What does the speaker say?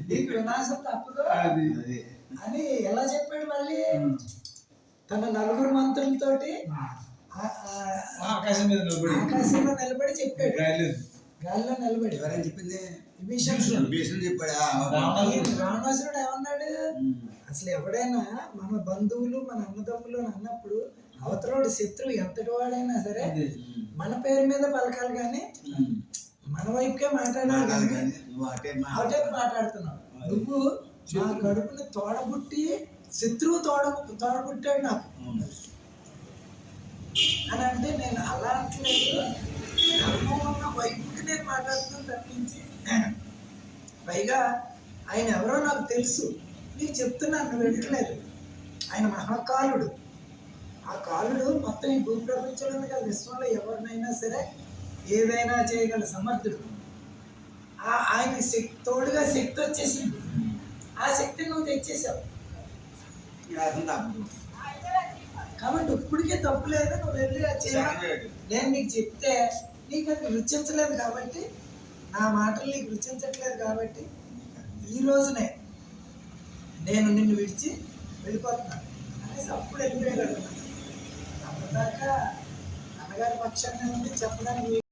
నీకు వినాశం తప్పదు అని ఎలా చెప్పాడు మళ్ళీ తన నలుగురు మంత్రులతోటి ఆకాశంలో నిలబడి చెప్పాడు. గాలిలో నిలబడి ఎవరైనా చెప్పింది చెప్పాడు. రావణాసురుడు ఏమన్నాడు? అసలు ఎవడైనా మన బంధువులు మన అన్నదమ్ములు అన్నప్పుడు అవతలోడు శత్రువు ఎంతటి వాడైనా సరే మన పేరు మీద పలకాలి కానీ మన వైపుకే మాట్లాడాలి. అవటే మాట్లాడుతున్నావు నువ్వు. నా కడుపుని తోడబుట్టి శత్రువు తోడబుట్టాడు నాకు అని అంటే నేను అలా అంటలేదు. ధర్మం ఉన్న వైపుకి నేను మాట్లాడుతున్నాను తప్పించి పైగా ఆయన ఎవరో నాకు తెలుసు. నీకు చెప్తున్నాను, నువ్వు వింటలేదు. ఆయన మహాకాలుడు. ఆ కాలుడు మొత్తం ఈ భూప్రపంచంలో కదా విశ్వంలో ఎవరినైనా సరే ఏదైనా చేయగల సమర్థుడు. ఆయన తోడుగా శక్తి వచ్చేసింది. ఆ శక్తిని నువ్వు తెచ్చేసావు కాబట్టి ఇప్పటికే తప్పు లేదు. నువ్వు వెళ్ళి నేను నీకు చెప్తే నీకు అది రుచించలేదు కాబట్టి, నా మాటలు నీకు రుచించట్లేదు కాబట్టి ఈ రోజునే నేను నిన్ను విడిచి వెళ్ళిపోతున్నాను అనేసి అప్పుడు వెళ్ళిపోయాడు. అప్పటిదాకా అన్నగారి పక్షాన్ని ఉంది చెప్పడానికి